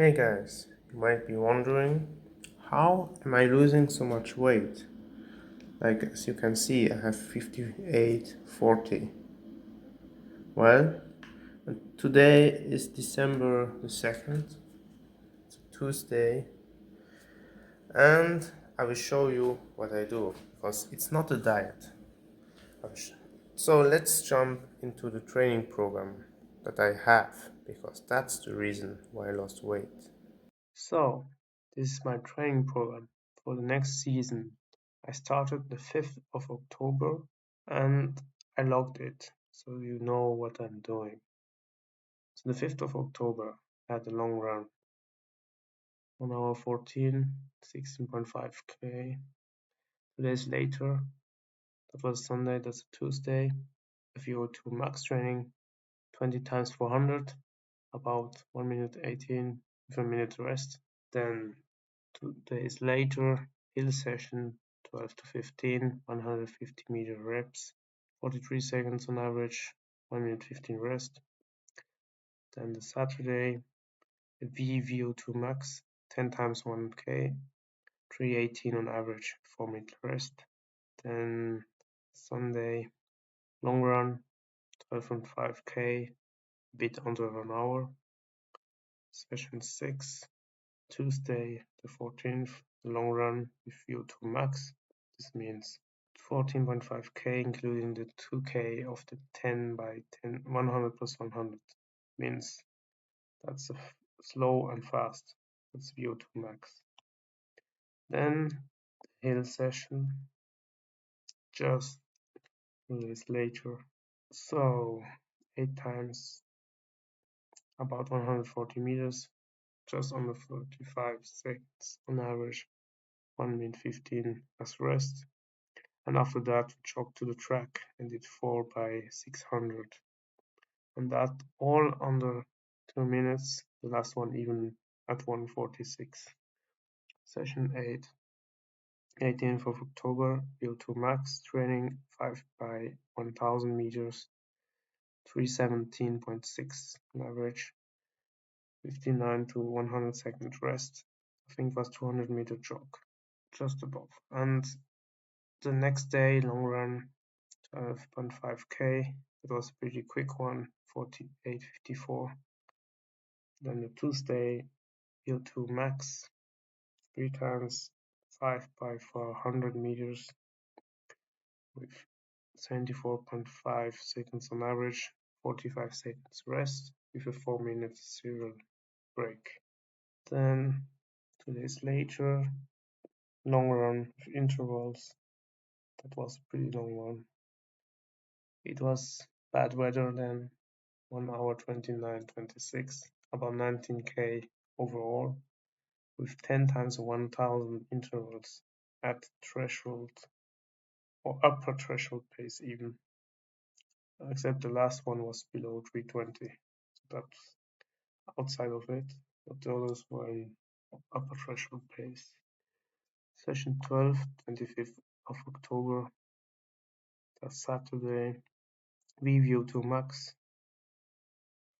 Hey guys, you might be wondering, how am I losing so much weight? Like as you can see, I have 58.40. Well, today is December the 2nd, it's a Tuesday, and I will show you what I do because it's not a diet. So let's jump into the training program that I have because that's the reason why I lost weight. So, this is my training program for the next season. I started the 5th of October and I logged it so you know what I'm doing. So, the 5th of October, I had a long run 1 hour 14, 16.5k. 2 days later, that was Sunday, that's a Tuesday, a VO2 max training 20 times 400, about 1 minute 18 with a minute rest. Then 2 days later, hill session 12 to 15, 150-meter reps, 43 seconds on average, 1 minute 15 rest. Then the Saturday, a VO2 max, 10 times 1K, 318 on average, 4 minute rest. Then Sunday, long run, 12.5K, a bit under an hour, session 6. Tuesday the 14th, the long run with VO2 max. This means 14.5k including the 2k of the 10 by 10 100 plus 100 means that's a slow and fast. That's VO2 max. Then the hill session just 2 days later. So 8 times about 140 meters, just under 45 seconds on average, 1 minute 15 as rest. And after that jogged to the track and did 4 by 600, and that all under 2 minutes, the last one even at 1:46. Session 8, 18th of October, VO2 max training 5 by 1000 meters, 317.6 on average, 59 to 100 second rest. I think it was 200-meter jog, just above. And the next day, long run, 12.5k. It was a pretty quick one, 48.54. Then the Tuesday, VO2 max, 3 times 5 by 400 meters with 74.5 seconds on average, 45 seconds rest with a 4-minute serial break. Then 2 days later, long run with intervals. That was a pretty long one. It was bad weather then, 1 hour 29:26, about 19k overall, with 10 times 1000 intervals at threshold or upper threshold pace even, except the last one was below 320. So that's outside of it, but the others were in upper threshold pace. Session 12, 25th of October, that's Saturday, VVO2 max,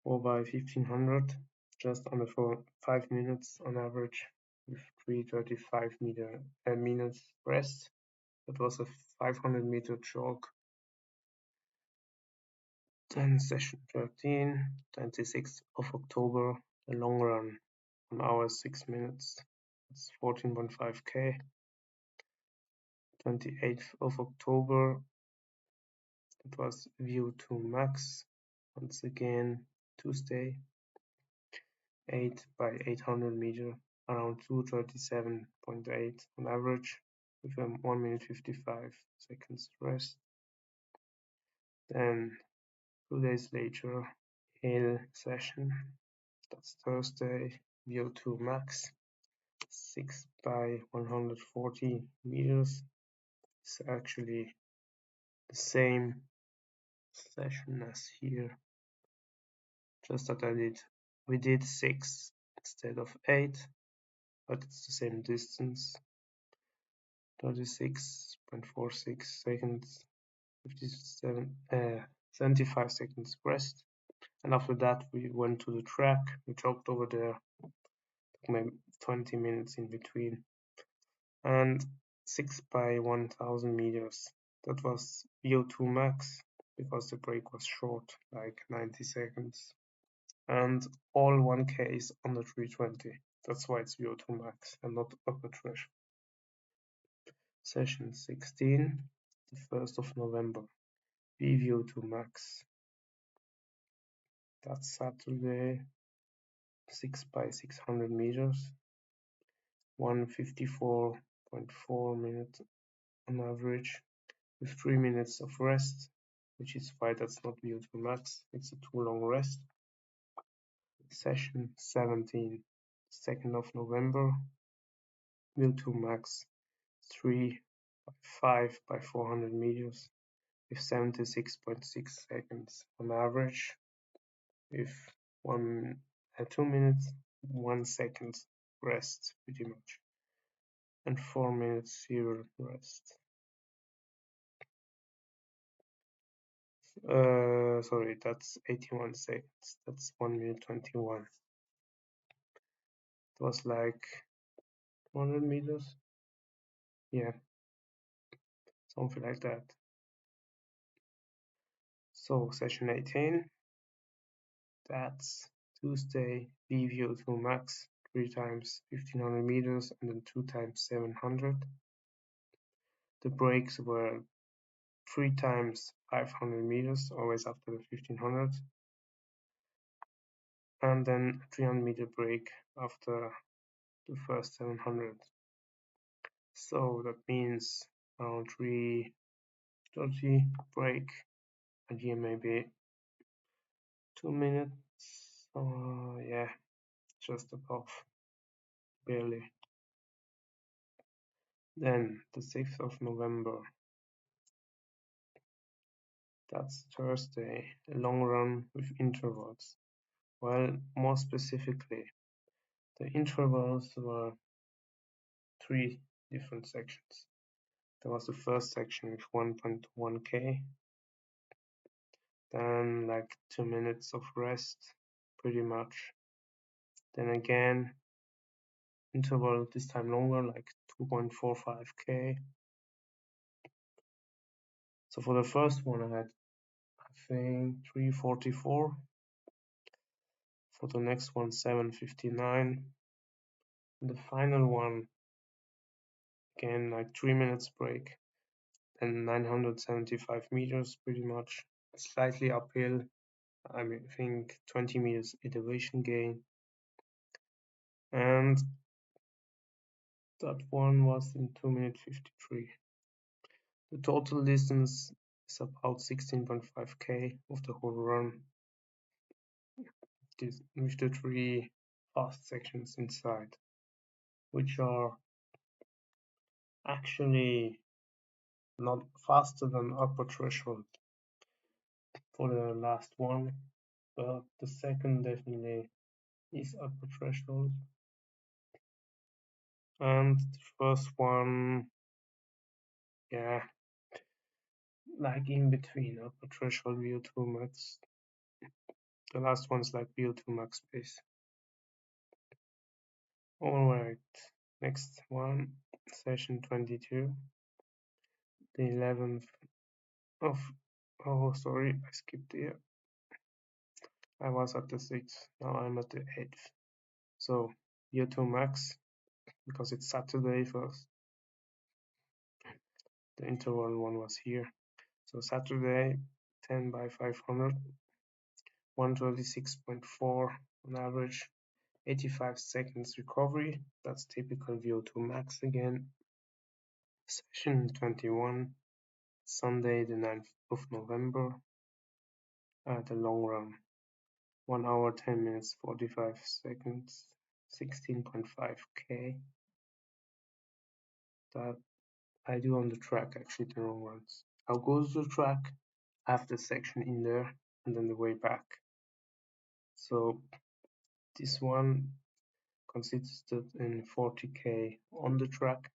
4 by 1500, just under 5 minutes on average, with 335 minutes rest. That was a 500-meter jog. Then session 13, 26th of October, a long run, 1 hour 6 minutes. It's 14.5k. 28th of October, it was VO2 max. Once again, Tuesday, 8 by 800 meter, around 237.8 on average, with a 1 minute 55 seconds rest. Then 2 days later, hill session. That's Thursday, VO2 max, 6 by 140 meters. It's actually the same session as here, just that we did 6 instead of 8, but it's the same distance. 36.46 seconds, 75 seconds rest. And after that, we went to the track, we jogged over there maybe 20 minutes in between. And 6 by 1000 meters. That was VO2 max because the break was short, like 90 seconds. And all 1K is under 320. That's why it's VO2 max and not upper threshold. Session 16, the 1st of November, VO2 max. That's Saturday, 6 by 600 meters, 154.4 minutes on average, with 3 minutes of rest, which is why that's not VO2 max, it's a too long rest. Session 17, 2nd of November, VO2 max, 3 by 5 by 400 meters, with 76.6 seconds on average, with 2 minutes, 1 second rest pretty much, and 4 minutes 0 rest. Sorry, that's 81 seconds. That's 1 minute 21. It was like 100 meters. Yeah, something like that. So session 18, that's Tuesday, VO2 max, 3 times 1500 meters and then 2 times 700. The breaks were 3 times 500 meters, always after the 1500, and then 300-meter break after the first 700. So that means around 3:30 break, and here maybe 2 minutes. Yeah, just above, barely. Then the 6th of November, that's Thursday, a long run with intervals. Well, more specifically, the intervals were 3 different sections. There was the first section with 1.1K, then like 2 minutes of rest, pretty much. Then again, interval this time longer, like 2.45K. So for the first one, I had, I think, 344. For the next one, 759. And the final one, again, like 3 minutes break, and 975 meters, pretty much. Slightly uphill. I think 20 meters elevation gain. And that one was in 2 minutes 53. The total distance is about 16.5K of the whole run, with the 3 fast sections inside, which are actually not faster than upper threshold for the last one, but the second definitely is upper threshold. And the first one, yeah, like in between upper threshold VO2 max. The last one's like VO2 max pace. Alright, next one, session 22, the 11th of, oh sorry, I skipped here. I was at the 6th, now I'm at the 8th. So VO2 max, because it's Saturday first. The interval one was here. So Saturday, 10 by 500, 126.4 on average, 85 seconds recovery. That's typical VO2 max again. Session 21, Sunday, the 9th of November, the long run. 1 hour, 10 minutes, 45 seconds, 16.5K. That I do on the track, actually, the long runs. I'll go to the track, I have the section in there, and then the way back. So this one consisted in 40K on the track.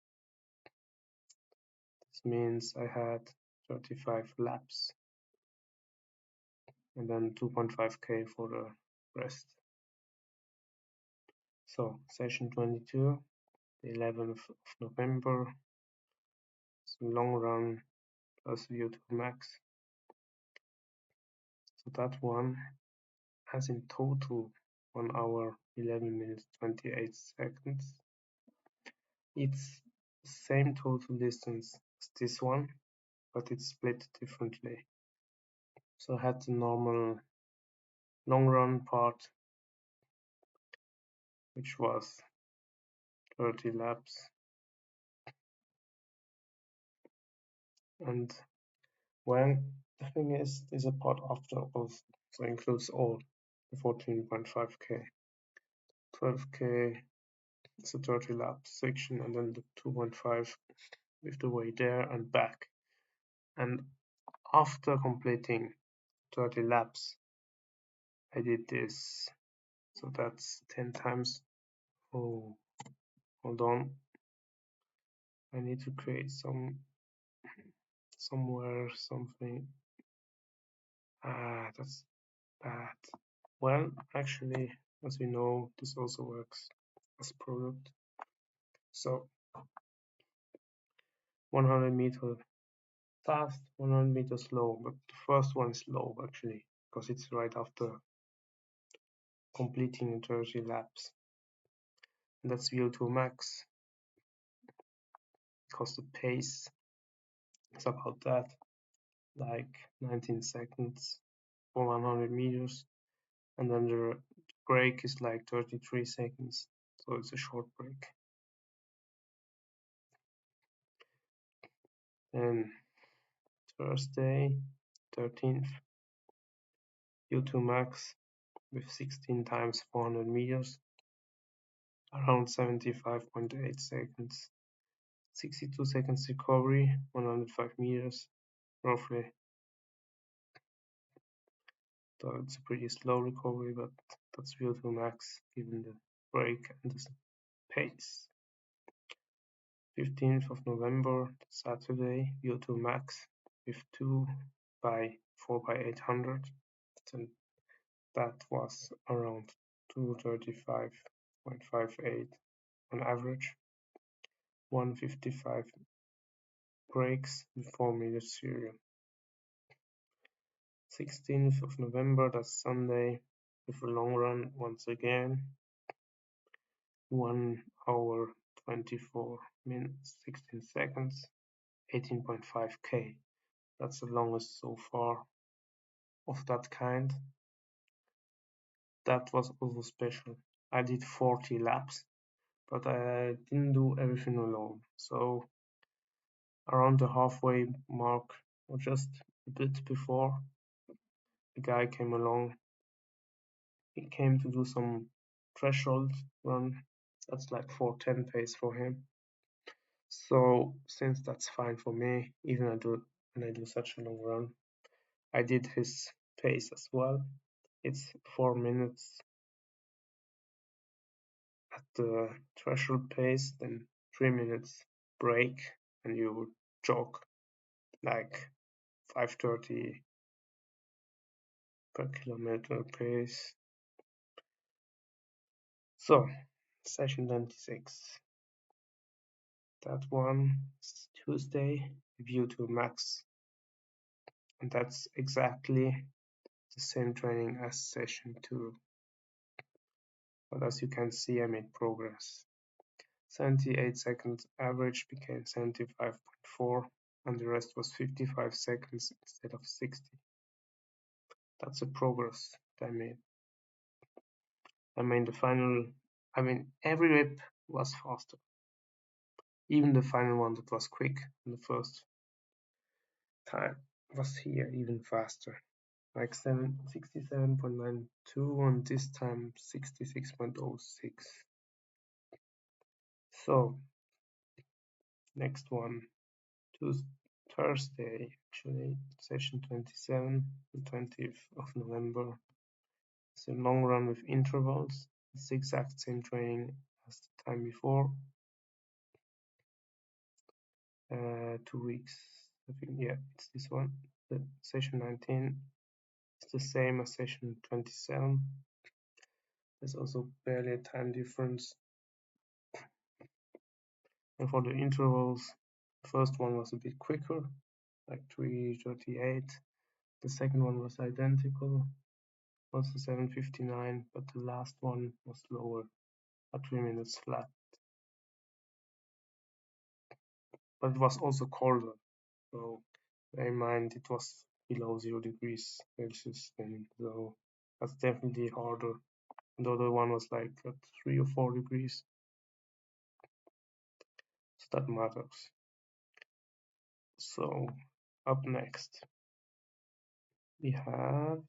This means I had 35 laps and then 2.5K for the rest. So session 22, the 11th of November, some long run plus VO2 max. So that one has in total 1 hour 11 minutes 28 seconds. It's the same total distance as this one, but it's split differently. So I had the normal long run part, which was 30 laps, and when the thing is, there's a part after also, so includes all the 14.5k, 12k is a 30 lap section, and then the 2.5 with the way there and back. And after completing 30 laps, I did this. So that's 10 times. Oh, hold on. I need to create somewhere something. That's bad. Well, actually, as we know, this also works as a product. So 100 meter fast, 100 meters slow, but the first one is slow actually, because it's right after completing 30 laps. And that's VO2 max, because the pace is about that, like 19 seconds for 100 meters. And then the break is like 33 seconds, so it's a short break. And Thursday, 13th, VO2 max with 16 times 400 meters, around 75.8 seconds, 62 seconds recovery, 105 meters, roughly. So it's a pretty slow recovery, but that's VO2 max given the break and the pace. 15th of November, Saturday, VO2 max with 2 by 4 by 800, and that was around 235.58 on average, 155 breaks with 4 minutes serial. 16th of November, that's Sunday, with a long run once again, 1 hour 24 minutes 16 seconds, 18.5k. That's the longest so far of that kind. That was also special. I did 40 laps, but I didn't do everything alone. So around the halfway mark, or just a bit before, the guy came along. He came to do some threshold run. That's like 4:10 pace for him. So since that's fine for me, even when I do such a long run, I did his pace as well. It's 4 minutes at the threshold pace, then 3 minutes break, and you jog like 5:30 per kilometer pace. So session 26. That one is Tuesday, VO2 max, and that's exactly the same training as session 2. But as you can see, I made progress. 78 seconds average became 75.4, and the rest was 55 seconds instead of 60. That's a progress that I made. Every rep was faster. Even the final one that was quick in the first time was here even faster. Like 67.92, and this time 66.06. So next one, Thursday, actually, session 27, the 20th of November. It's a long run with intervals. It's the exact same training as the time before. 2 weeks, I think, yeah, it's this one. The session 19 is the same as session 27. There's also barely a time difference. And for the intervals, the first one was a bit quicker, like 3:38. The second one was identical, also 7:59, but the last one was lower at 3 minutes flat. But it was also colder, so bear in mind it was below 0 degrees Celsius then, so that's definitely harder. And the other one was like at 3 or 4 degrees, so that matters. So up next we have,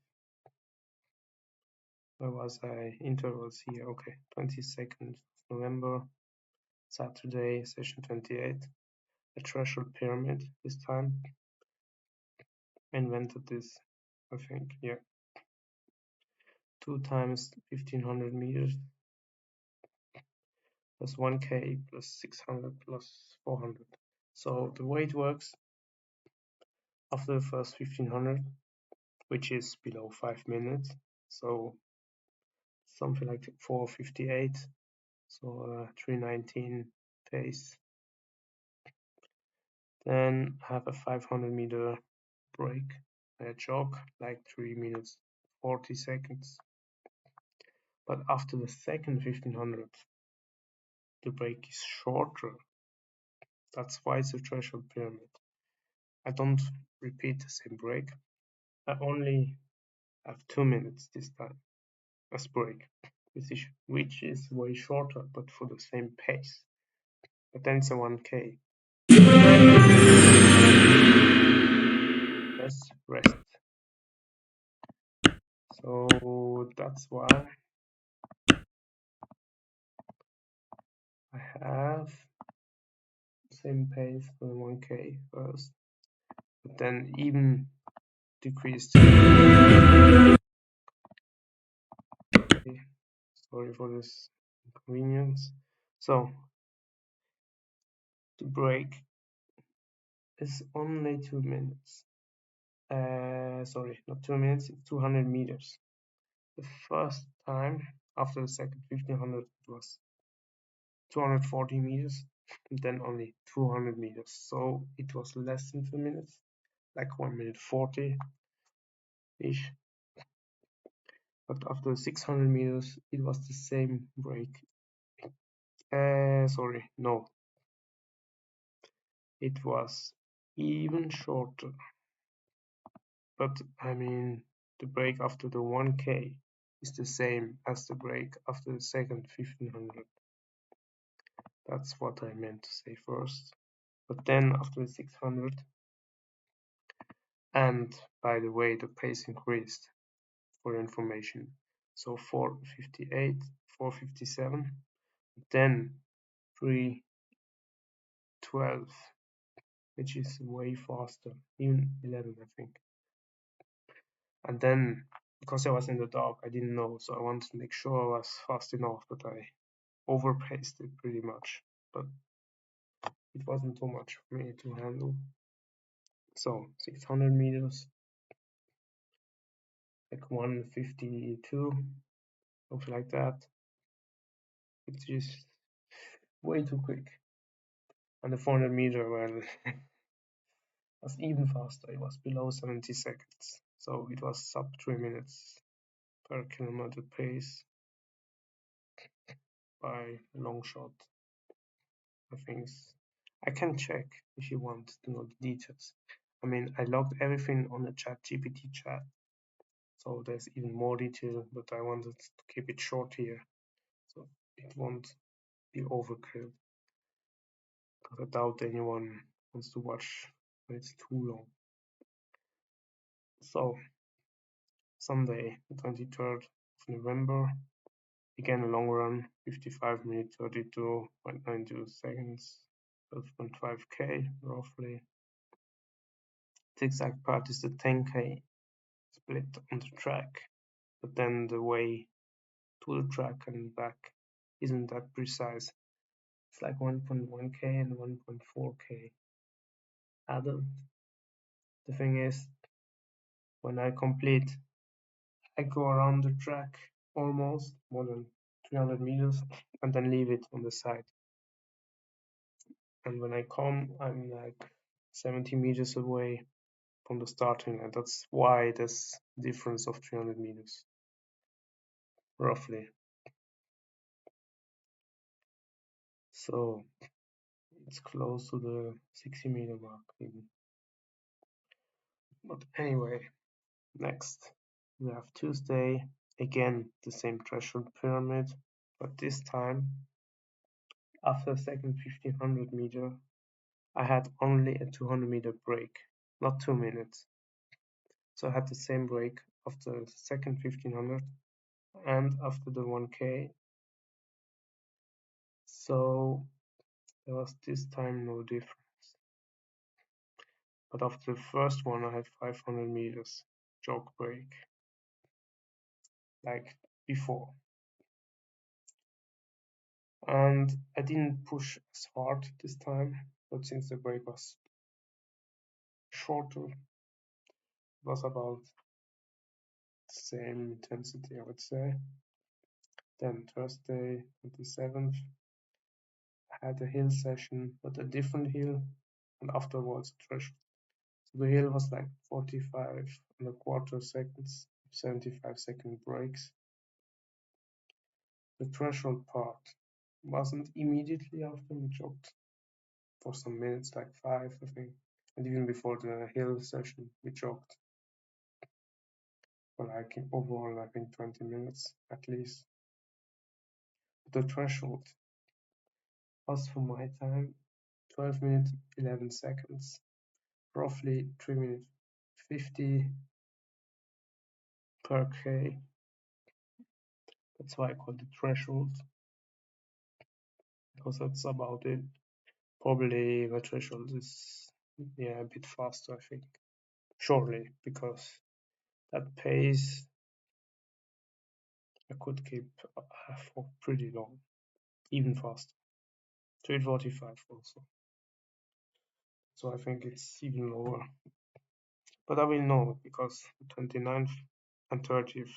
where was I? Intervals here. Okay, 22nd of November, Saturday, session 28. A threshold pyramid this time. Invented this, I think, yeah. 2 times 1500 meters plus 1k plus 600 plus 400. So the way it works, after the first 1500, which is below 5 minutes, so something like 4:58, so 3:19 pace. Then have a 500-meter break, a jog, like 3 minutes 40 seconds. But after the second 1500, the break is shorter. That's why it's a threshold pyramid. I don't repeat the same break. I only have 2 minutes this time as break, which is way shorter, but for the same pace. But then it's a 1k. Let's rest. So that's why I have same pace for the 1k first, but then even decreased. Okay, sorry for this inconvenience. So the break is only 2 minutes. Sorry, not 2 minutes, it's 200 meters. The first time after the second 1500 it was 240 meters, then only 200 meters. So it was less than 2 minutes, like 1 minute 40 ish. But after 600 meters, it was the same break. Sorry, no. It was even shorter. But I mean, the break after the 1k is the same as the break after the second 1500. That's what I meant to say first. But then after the 600, and by the way, the pace increased for information. So 4:58, 4:57, then 3:12, which is way faster, even 11, I think. And then, because I was in the dark, I didn't know, so I wanted to make sure I was fast enough, but I overpaced it pretty much. But it wasn't too much for me to handle. So 600 meters, like 1:52, something like that. It's just way too quick. And the 400 meter, well, was even faster. It was below 70 seconds. So it was sub 3 minutes per kilometer pace by a long shot. I think I can check if you want to know the details. I mean, I logged everything on the ChatGPT chat, so there's even more detail, but I wanted to keep it short here, so it won't be overkill. Because I doubt anyone wants to watch when it's too long. So, Sunday, the 23rd of November, again a long run, 55 minutes, 32.92 seconds, 12.5k roughly. The exact part is the 10k split on the track, but then the way to the track and back isn't that precise. It's like 1.1k and 1.4k added. The thing is, when I complete, I go around the track almost more than 300 meters, and then leave it on the side. And when I come, I'm like 70 meters away from the starting line. That's why there's difference of 300 meters, roughly. So it's close to the 60-meter mark even. But anyway, next we have Tuesday, again the same threshold pyramid, but this time after the second 1500 meter I had only a 200-meter break, not 2 minutes. So I had the same break after the second 1500 and after the 1K. So there was this time no difference. But after the first one, I had 500 meters jog break, like before. And I didn't push as hard this time, but since the break was shorter, it was about the same intensity, I would say. Then Thursday, 27th, I had a hill session, but a different hill, and afterwards threshold. So the hill was like 45 and a quarter seconds, 75-second breaks. The threshold part wasn't immediately after we jogged for some minutes, like 5, I think. And even before the hill session, we jogged for like overall, I think 20 minutes at least. The threshold was for my time 12 minutes 11 seconds, roughly 3 minutes 50 per K. That's why I call it threshold, because that's about it. Probably the threshold is a bit faster, I think. Surely, because that pace I could keep for pretty long, even faster. 3:45 also. So I think it's even lower. But I will know because 29th and 30th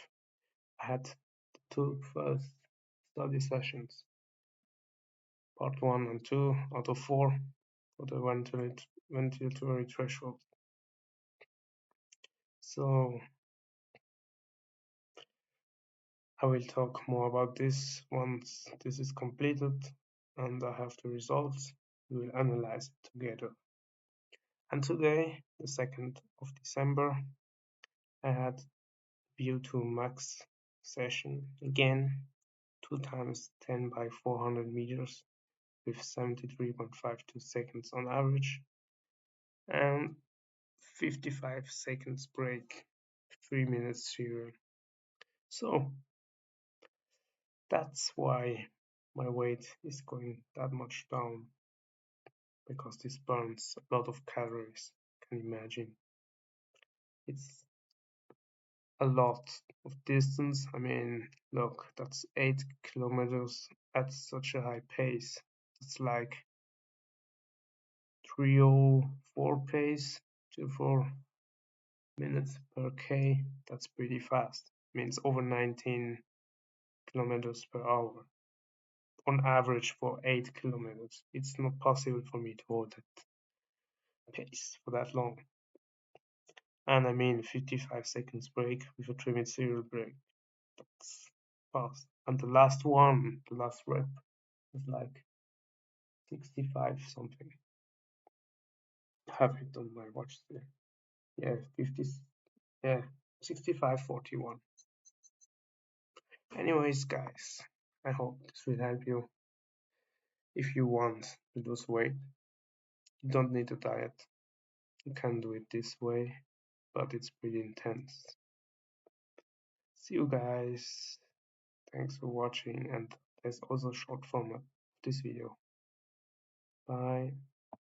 I had the two first study sessions, part 1 and 2 out of 4 for the ventilatory threshold. So I will talk more about this once this is completed and I have the results. We will analyze it together. And today, the 2nd of December, I had VO2 max session again, 2 times 10 by 400 meters with 73.52 seconds on average and 55 seconds break, 3 minutes 0. So that's why my weight is going that much down, because this burns a lot of calories. Can you imagine? It's a lot of distance. I mean, look, that's 8 kilometers at such a high pace. It's like 304 pace, 24 minutes per K. That's pretty fast. Means over 19 kilometers per hour on average for 8 kilometers. It's not possible for me to hold that pace for that long. And I mean 55 seconds break with a 3-minute serial break. That's fast. And the last one, the last rep, was like 65 something. I have it on my watch there. Yeah, 50, yeah, 65:41. Anyways, guys, I hope this will help you. If you want to lose weight, you don't need a diet. You can do it this way, but it's pretty intense. See you guys. Thanks for watching, and there's also short format of this video. Bye.